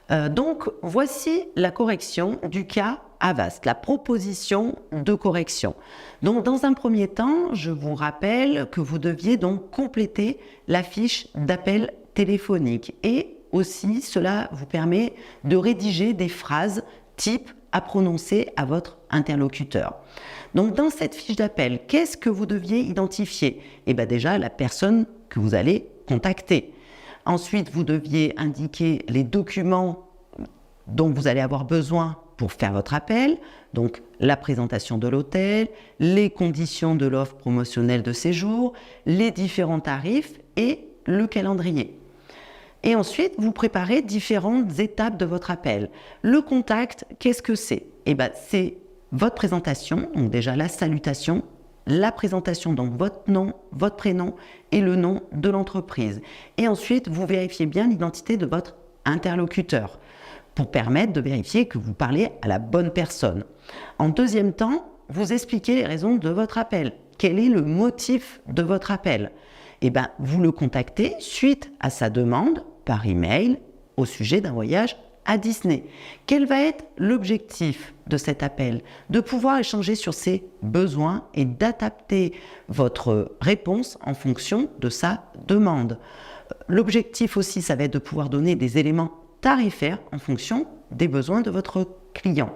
Donc, voici la correction du cas Avast, la proposition de correction. Donc, dans un premier temps, je vous rappelle que vous deviez donc compléter la fiche d'appel téléphonique et aussi cela vous permet de rédiger des phrases type à prononcer à votre interlocuteur. Donc, dans cette fiche d'appel, qu'est-ce que vous deviez identifier? Eh bien, déjà, la personne que vous allez contacter. Ensuite, vous deviez indiquer les documents dont vous allez avoir besoin pour faire votre appel, donc la présentation de l'hôtel, les conditions de l'offre promotionnelle de séjour, les différents tarifs et le calendrier. Et ensuite, vous préparez différentes étapes de votre appel. Le contact, qu'est-ce que c'est? Eh bien, c'est votre présentation, donc déjà la salutation, la présentation, donc votre nom, votre prénom et le nom de l'entreprise. Et ensuite, vous vérifiez bien l'identité de votre interlocuteur pour permettre de vérifier que vous parlez à la bonne personne. En deuxième temps, vous expliquez les raisons de votre appel. Quel est le motif de votre appel? Eh bien, vous le contactez suite à sa demande par email au sujet d'un voyage à Disney. Quel va être l'objectif de cet appel? De pouvoir échanger sur ses besoins et d'adapter votre réponse en fonction de sa demande. L'objectif aussi, ça va être de pouvoir donner des éléments tarifaires en fonction des besoins de votre client.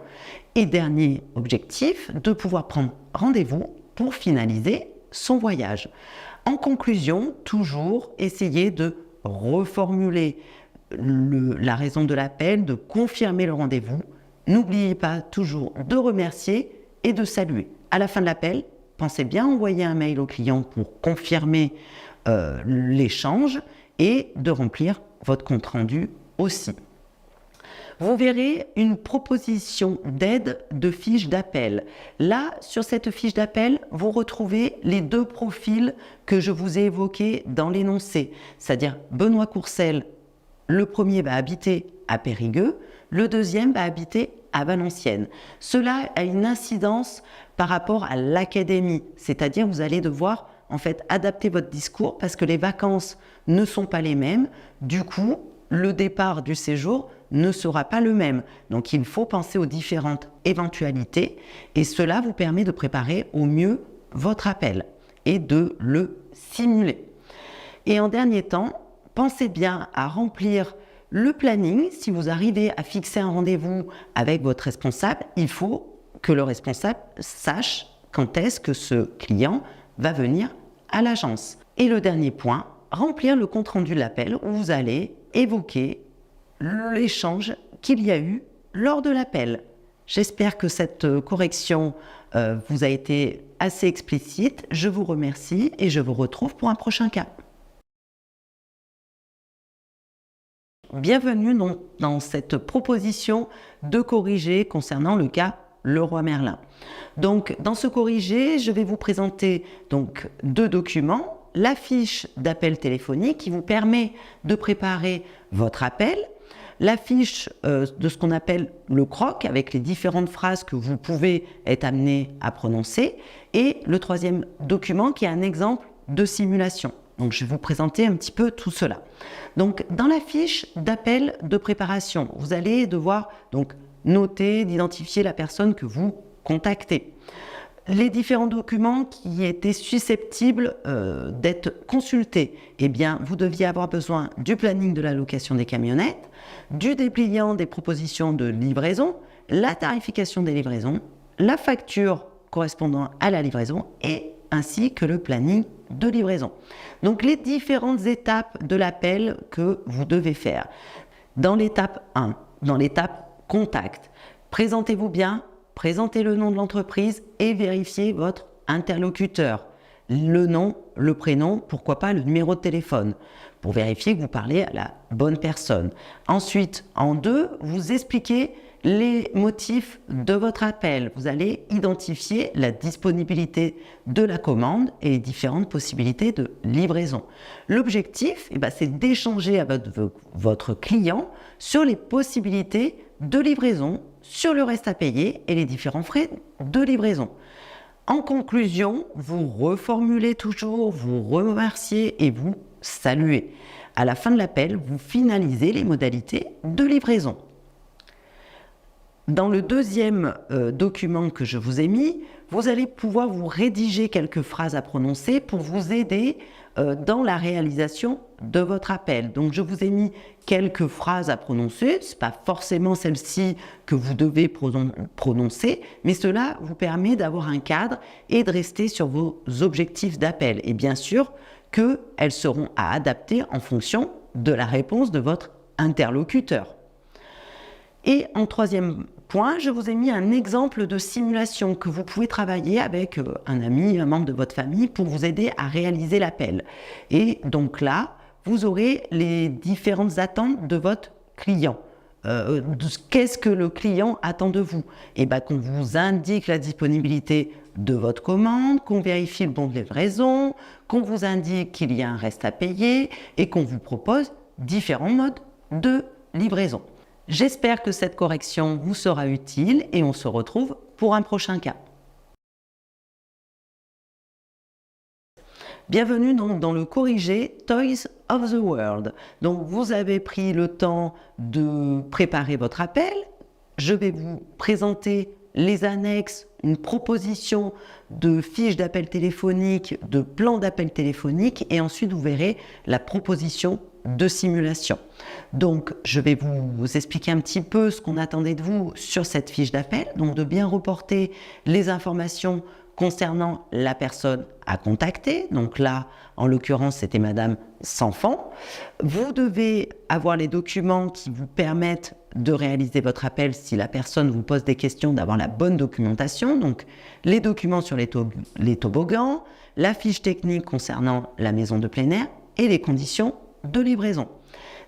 Et dernier objectif, de pouvoir prendre rendez-vous pour finaliser son voyage. En conclusion, toujours essayer de reformuler la raison de l'appel, de confirmer le rendez-vous. N'oubliez pas toujours de remercier et de saluer. À la fin de l'appel, pensez bien envoyer un mail au client pour confirmer l'échange et de remplir votre compte-rendu aussi. Vous verrez une proposition d'aide de fiche d'appel. Là, sur cette fiche d'appel, vous retrouvez les deux profils que je vous ai évoqués dans l'énoncé, c'est-à-dire Benoît Courcel. Le premier va habiter à Périgueux, le deuxième va habiter à Valenciennes. Cela a une incidence par rapport à l'académie, c'est-à-dire vous allez devoir en fait adapter votre discours parce que les vacances ne sont pas les mêmes. Du coup, le départ du séjour ne sera pas le même. Donc, il faut penser aux différentes éventualités et cela vous permet de préparer au mieux votre appel et de le simuler. Et en dernier temps, pensez bien à remplir le planning. Si vous arrivez à fixer un rendez-vous avec votre responsable, il faut que le responsable sache quand est-ce que ce client va venir à l'agence. Et le dernier point, remplir le compte-rendu de l'appel où vous allez évoquer l'échange qu'il y a eu lors de l'appel. J'espère que cette correction vous a été assez explicite. Je vous remercie et je vous retrouve pour un prochain cas. Bienvenue dans cette proposition de corriger concernant le cas Leroy Merlin. Donc, dans ce corrigé, je vais vous présenter donc deux documents. La fiche d'appel téléphonique qui vous permet de préparer votre appel, la fiche de ce qu'on appelle le croc avec les différentes phrases que vous pouvez être amené à prononcer et le troisième document qui est un exemple de simulation. Donc, je vais vous présenter un petit peu tout cela. Donc, dans la fiche d'appel de préparation, vous allez devoir donc noter, d'identifier la personne que vous contactez. Les différents documents qui étaient susceptibles d'être consultés, eh bien, vous deviez avoir besoin du planning de la location des camionnettes, du dépliant des propositions de livraison, la tarification des livraisons, la facture correspondant à la livraison et ainsi que le planning de livraison. Donc, les différentes étapes de l'appel que vous devez faire. Dans l'étape 1, dans l'étape contact, présentez-vous bien. Présentez le nom de l'entreprise et vérifiez votre interlocuteur. Le nom, le prénom, pourquoi pas le numéro de téléphone, pour vérifier que vous parlez à la bonne personne. Ensuite, en 2, vous expliquez les motifs de votre appel. Vous allez identifier la disponibilité de la commande et les différentes possibilités de livraison. L'objectif, c'est d'échanger avec votre client sur les possibilités de livraison, sur le reste à payer et les différents frais de livraison. En conclusion, vous reformulez toujours, vous remerciez et vous saluez. À la fin de l'appel, vous finalisez les modalités de livraison. Dans le deuxième document que je vous ai mis, vous allez pouvoir vous rédiger quelques phrases à prononcer pour vous aider dans la réalisation de votre appel. Donc, je vous ai mis quelques phrases à prononcer. Ce n'est pas forcément celle-ci que vous devez prononcer, mais cela vous permet d'avoir un cadre et de rester sur vos objectifs d'appel. Et bien sûr qu'elles seront à adapter en fonction de la réponse de votre interlocuteur. Et en troisième point, je vous ai mis un exemple de simulation que vous pouvez travailler avec un ami, un membre de votre famille pour vous aider à réaliser l'appel. Et donc là, vous aurez les différentes attentes de votre client. Qu'est-ce que le client attend de vous? Et bien, qu'on vous indique la disponibilité de votre commande, qu'on vérifie le bon de livraison, qu'on vous indique qu'il y a un reste à payer et qu'on vous propose différents modes de livraison. J'espère que cette correction vous sera utile et on se retrouve pour un prochain cas. Bienvenue donc dans le corrigé Toys of the World. Donc vous avez pris le temps de préparer votre appel. Je vais vous présenter les annexes, une proposition de fiche d'appel téléphonique, de plan d'appel téléphonique et ensuite vous verrez la proposition de simulation. Donc, je vais vous expliquer un petit peu ce qu'on attendait de vous sur cette fiche d'appel. Donc, de bien reporter les informations concernant la personne à contacter. Donc là, en l'occurrence, c'était Madame Sanfant. Vous devez avoir les documents qui vous permettent de réaliser votre appel si la personne vous pose des questions, d'avoir la bonne documentation. Donc, les documents sur les toboggans, la fiche technique concernant la maison de plein air et les conditions de livraison.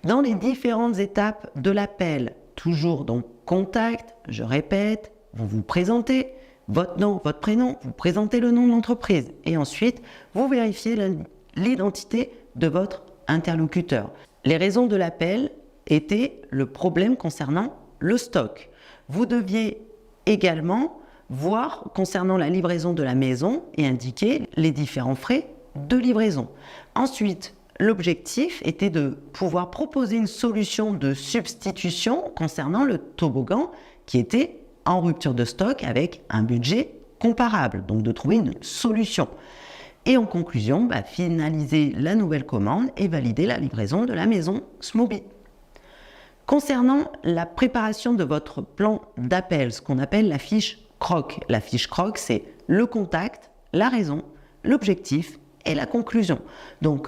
Dans les différentes étapes de l'appel, toujours donc contact, je répète, vous vous présentez, votre nom, votre prénom, vous présentez le nom de l'entreprise et ensuite vous vérifiez l'identité de votre interlocuteur. Les raisons de l'appel étaient le problème concernant le stock. Vous deviez également voir concernant la livraison de la maison et indiquer les différents frais de livraison. Ensuite, l'objectif était de pouvoir proposer une solution de substitution concernant le toboggan qui était en rupture de stock avec un budget comparable, donc de trouver une solution. Et en conclusion, finaliser la nouvelle commande et valider la livraison de la maison Smoby. Concernant la préparation de votre plan d'appel, ce qu'on appelle la fiche CROC. La fiche CROC, c'est le contact, la raison, l'objectif et la conclusion. Donc,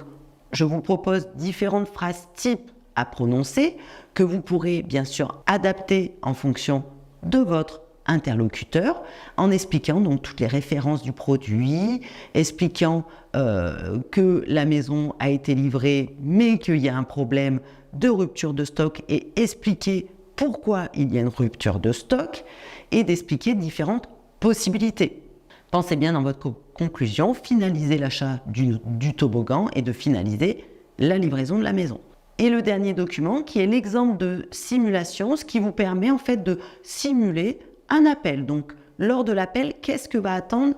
je vous propose différentes phrases types à prononcer que vous pourrez bien sûr adapter en fonction de votre interlocuteur en expliquant donc toutes les références du produit, expliquant que la maison a été livrée mais qu'il y a un problème de rupture de stock et expliquer pourquoi il y a une rupture de stock et d'expliquer différentes possibilités. Pensez bien dans votre conclusion, finaliser l'achat du toboggan et de finaliser la livraison de la maison. Et le dernier document qui est l'exemple de simulation, ce qui vous permet en fait de simuler un appel. Donc lors de l'appel, qu'est-ce que va attendre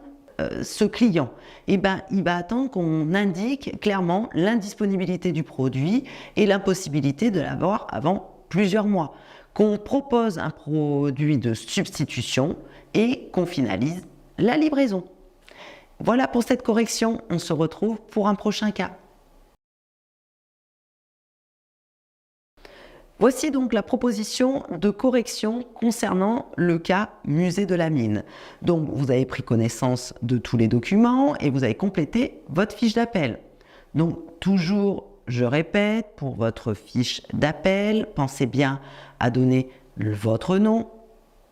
ce client? Eh bien, il va attendre qu'on indique clairement l'indisponibilité du produit et l'impossibilité de l'avoir avant plusieurs mois. Qu'on propose un produit de substitution et qu'on finalise la livraison. Voilà pour cette correction, on se retrouve pour un prochain cas. Voici donc la proposition de correction concernant le cas musée de la mine. Donc vous avez pris connaissance de tous les documents et vous avez complété votre fiche d'appel. Donc toujours, je répète, pour votre fiche d'appel, pensez bien à donner votre nom,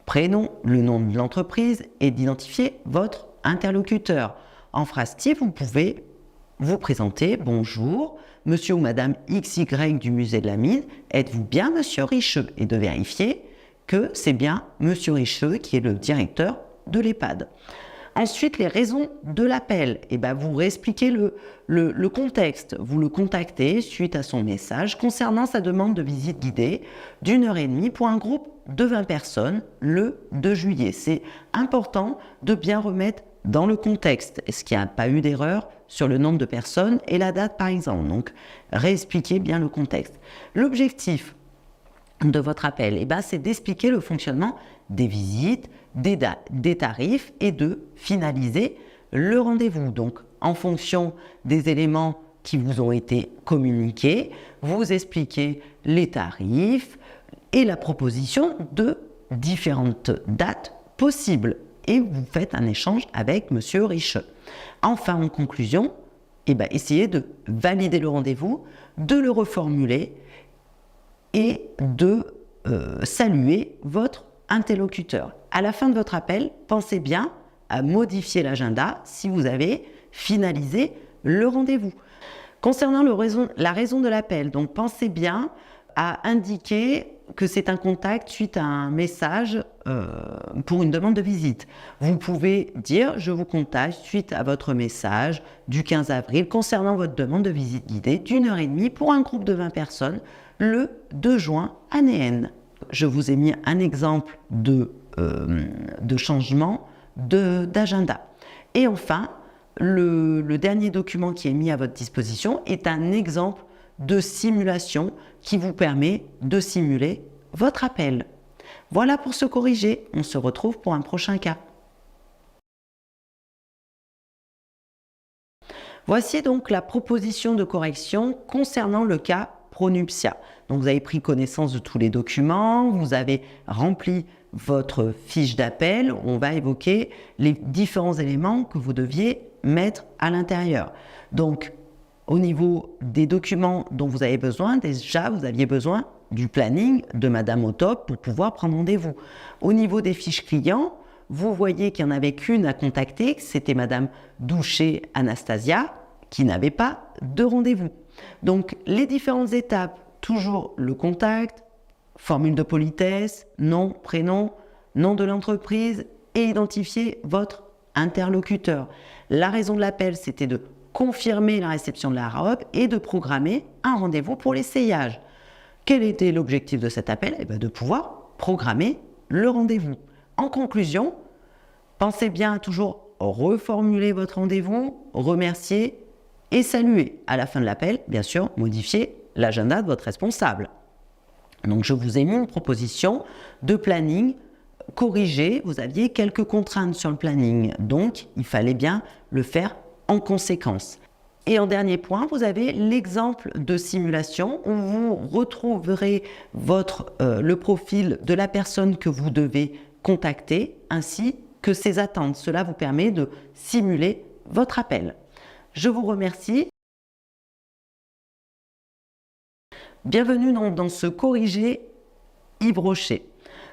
prénom, le nom de l'entreprise et d'identifier votre interlocuteur. En phrase type, vous pouvez vous présenter, bonjour, monsieur ou madame XY du musée de la mine, êtes-vous bien monsieur Richeux? Et de vérifier que c'est bien monsieur Richeux qui est le directeur de l'EHPAD. Ensuite, les raisons de l'appel. Eh ben, vous réexpliquez le contexte. Vous le contactez suite à son message concernant sa demande de visite guidée d'1h30 pour un groupe de 20 personnes le 2 juillet. C'est important de bien remettre dans le contexte. Est-ce qu'il n'y a pas eu d'erreur sur le nombre de personnes et la date, par exemple? Donc, réexpliquez bien le contexte. L'objectif de votre appel, c'est d'expliquer le fonctionnement des visites, des tarifs et de finaliser le rendez-vous. Donc, en fonction des éléments qui vous ont été communiqués, vous expliquez les tarifs et la proposition de différentes dates possibles. Et vous faites un échange avec Monsieur Richeux. Enfin, en conclusion, essayez de valider le rendez-vous, de le reformuler et de saluer votre interlocuteur. À la fin de votre appel, pensez bien à modifier l'agenda si vous avez finalisé le rendez-vous. Concernant la raison de l'appel, donc pensez bien à indiquer que c'est un contact suite à un message pour une demande de visite. Vous pouvez dire « Je vous contacte suite à votre message du 15 avril concernant votre demande de visite guidée d'1h30 pour un groupe de 20 personnes le 2 juin à Néen. » Je vous ai mis un exemple de changement d'agenda. Et enfin, le dernier document qui est mis à votre disposition est un exemple de simulation qui vous permet de simuler votre appel. Voilà pour se corriger. On se retrouve pour un prochain cas. Voici donc la proposition de correction concernant le cas Pronuptia. Donc vous avez pris connaissance de tous les documents, vous avez rempli votre fiche d'appel, on va évoquer les différents éléments que vous deviez mettre à l'intérieur. Donc, au niveau des documents dont vous avez besoin, déjà, vous aviez besoin du planning de Madame Otop pour pouvoir prendre rendez-vous. Au niveau des fiches clients, vous voyez qu'il n'y en avait qu'une à contacter, c'était Madame Douché Anastasia, qui n'avait pas de rendez-vous. Donc, les différentes étapes, toujours le contact, formule de politesse, nom, prénom, nom de l'entreprise et identifier votre interlocuteur. La raison de l'appel, c'était de confirmer la réception de la robe et de programmer un rendez-vous pour l'essayage. Quel était l'objectif de cet appel? De pouvoir programmer le rendez-vous. En conclusion, pensez bien à toujours reformuler votre rendez-vous, remercier et saluer. À la fin de l'appel, bien sûr, modifier l'agenda de votre responsable. Donc, je vous ai mis une proposition de planning corrigé. Vous aviez quelques contraintes sur le planning, donc il fallait bien le faire en conséquence. Et en dernier point, vous avez l'exemple de simulation où vous retrouverez le profil de la personne que vous devez contacter ainsi que ses attentes. Cela vous permet de simuler votre appel. Je vous remercie. Bienvenue dans ce corrigé Yves Rocher.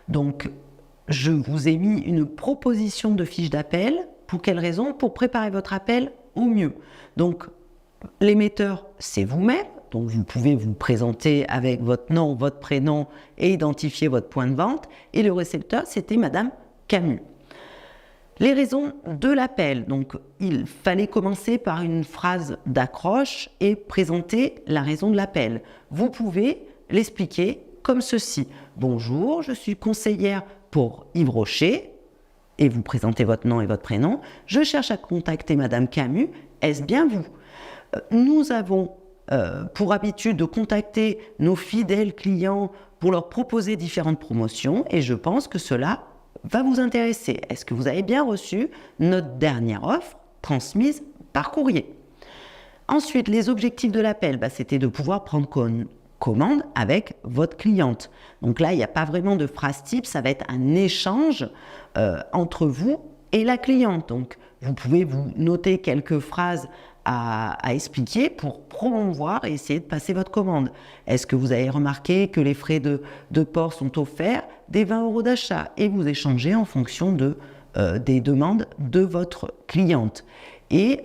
Donc, je vous ai mis une proposition de fiche d'appel. Pour quelle raison? Pour préparer votre appel au mieux. Donc, l'émetteur, c'est vous-même. Donc, vous pouvez vous présenter avec votre nom, votre prénom et identifier votre point de vente. Et le récepteur, c'était Madame Camus. Les raisons de l'appel. Donc, il fallait commencer par une phrase d'accroche et présenter la raison de l'appel. Vous pouvez l'expliquer comme ceci. Bonjour, je suis conseillère pour Yves Rocher. Et vous présentez votre nom et votre prénom. Je cherche à contacter Madame Camus. Est-ce bien vous? Nous avons pour habitude de contacter nos fidèles clients pour leur proposer différentes promotions et je pense que cela va vous intéresser. Est-ce que vous avez bien reçu notre dernière offre transmise par courrier? Ensuite, les objectifs de l'appel, c'était de pouvoir prendre commande avec votre cliente. Donc là, il n'y a pas vraiment de phrase type, ça va être un échange entre vous et la cliente. Donc, vous pouvez vous noter quelques phrases à expliquer pour promouvoir et essayer de passer votre commande. Est-ce que vous avez remarqué que les frais de port sont offerts des 20 € d'achat et vous échangez en fonction des demandes de votre cliente. Et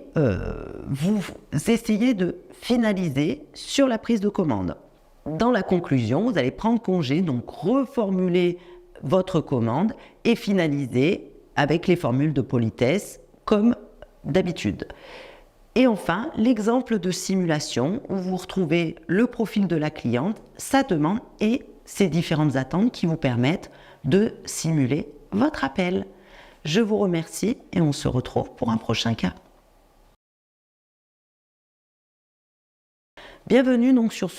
vous essayez de finaliser sur la prise de commande. Dans la conclusion, vous allez prendre congé, donc reformuler votre commande et finaliser avec les formules de politesse comme d'habitude. Et enfin, l'exemple de simulation où vous retrouvez le profil de la cliente, sa demande et ses différentes attentes qui vous permettent de simuler votre appel. Je vous remercie et on se retrouve pour un prochain cas. Bienvenue donc sur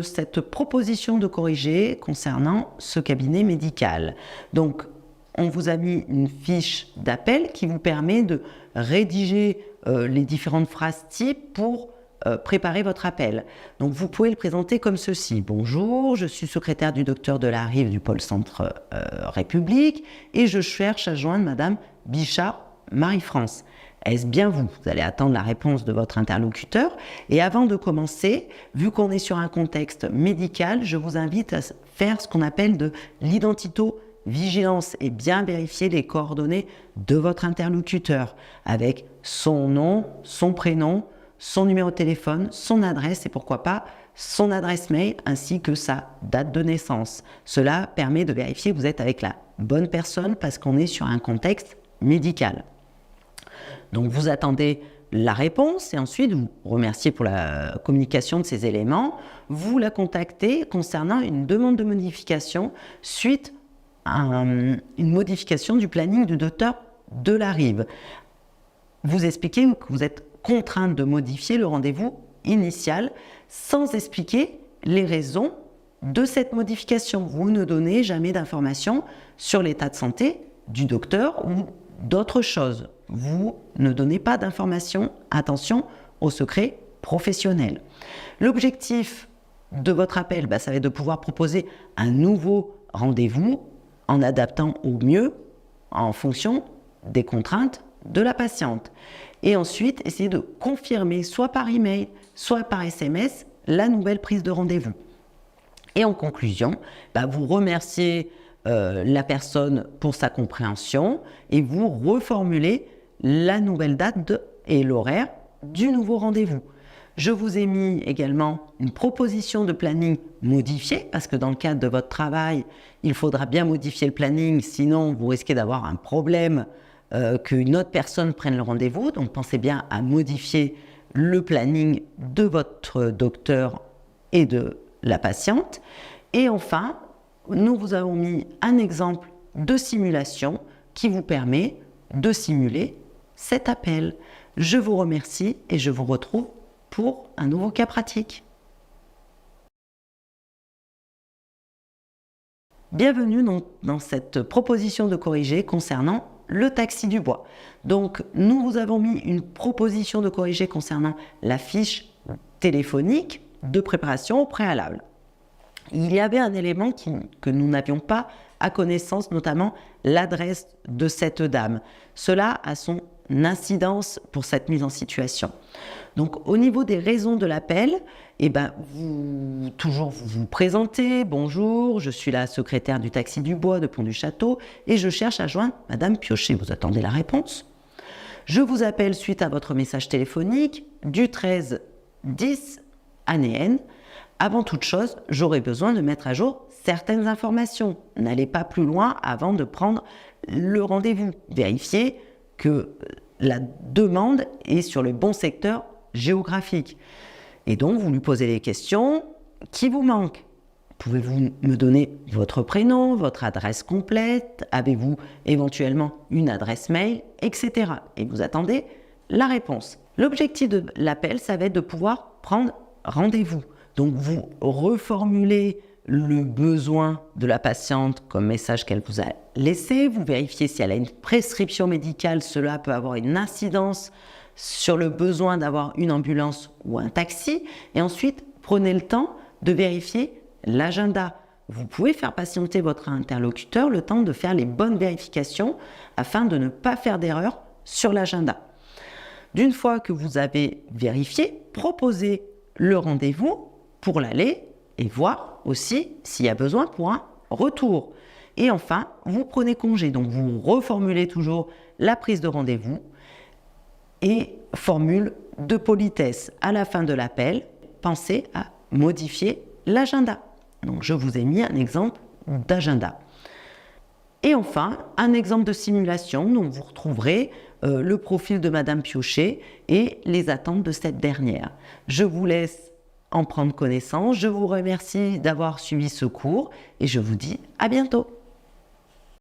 cette proposition de corriger concernant ce cabinet médical. Donc, on vous a mis une fiche d'appel qui vous permet de rédiger les différentes phrases types pour préparer votre appel. Donc, vous pouvez le présenter comme ceci. Bonjour, je suis secrétaire du docteur Delarive du pôle Centre République et je cherche à joindre Madame Bichard Marie-France. Est-ce bien vous? Vous allez attendre la réponse de votre interlocuteur. Et avant de commencer, vu qu'on est sur un contexte médical, je vous invite à faire ce qu'on appelle de l'identito-vigilance et bien vérifier les coordonnées de votre interlocuteur avec son nom, son prénom, son numéro de téléphone, son adresse et pourquoi pas son adresse mail ainsi que sa date de naissance. Cela permet de vérifier que vous êtes avec la bonne personne parce qu'on est sur un contexte médical. Donc vous attendez la réponse et ensuite vous remerciez pour la communication de ces éléments. Vous la contactez concernant une demande de modification suite à une modification du planning du docteur Delarive. Vous expliquez que vous êtes contrainte de modifier le rendez-vous initial sans expliquer les raisons de cette modification. Vous ne donnez jamais d'informations sur l'état de santé du docteur ou d'autres choses. Vous ne donnez pas d'informations, attention au secret professionnel. L'objectif de votre appel, ça va être de pouvoir proposer un nouveau rendez-vous en adaptant au mieux en fonction des contraintes de la patiente. Et ensuite, essayer de confirmer soit par email, soit par SMS, la nouvelle prise de rendez-vous. Et en conclusion, vous remerciez la personne pour sa compréhension et vous reformulez la nouvelle date et l'horaire du nouveau rendez-vous. Je vous ai mis également une proposition de planning modifiée parce que dans le cadre de votre travail, il faudra bien modifier le planning, sinon vous risquez d'avoir un problème qu'une autre personne prenne le rendez-vous. Donc pensez bien à modifier le planning de votre docteur et de la patiente. Et enfin, nous vous avons mis un exemple de simulation qui vous permet de simuler cet appel. Je vous remercie et je vous retrouve pour un nouveau cas pratique. Bienvenue dans cette proposition de corriger concernant le taxi du bois. Donc, nous vous avons mis une proposition de corriger concernant la fiche téléphonique de préparation au préalable. Il y avait un élément que nous n'avions pas à connaissance, notamment l'adresse de cette dame. Cela a son incidence pour cette mise en situation. Donc, au niveau des raisons de l'appel, vous vous présentez. Bonjour, je suis la secrétaire du taxi du bois de Pont-du-Château et je cherche à joindre Madame Piochet. Vous attendez la réponse. Je vous appelle suite à votre message téléphonique du 13 10 année N. Avant toute chose, j'aurai besoin de mettre à jour certaines informations. N'allez pas plus loin avant de prendre le rendez-vous. Vérifiez que la demande est sur le bon secteur géographique. Et donc, vous lui posez les questions qui vous manquent. Pouvez-vous me donner votre prénom, votre adresse complète? Avez-vous éventuellement une adresse mail, etc. Et vous attendez la réponse. L'objectif de l'appel, ça va être de pouvoir prendre rendez-vous. Donc, vous reformulez le besoin de la patiente comme message qu'elle vous a laissé. Vous vérifiez si elle a une prescription médicale. Cela peut avoir une incidence sur le besoin d'avoir une ambulance ou un taxi. Et ensuite, prenez le temps de vérifier l'agenda. Vous pouvez faire patienter votre interlocuteur le temps de faire les bonnes vérifications afin de ne pas faire d'erreur sur l'agenda. D'une fois que vous avez vérifié, proposez le rendez-vous pour l'aller et voir aussi s'il y a besoin pour un retour. Et enfin, vous prenez congé. Donc, vous reformulez toujours la prise de rendez-vous et formule de politesse. À la fin de l'appel, pensez à modifier l'agenda. Donc, je vous ai mis un exemple d'agenda. Et enfin, un exemple de simulation. Donc, vous retrouverez le profil de Madame Piochet et les attentes de cette dernière. Je vous laisse en prendre connaissance. Je vous remercie d'avoir suivi ce cours et je vous dis à bientôt.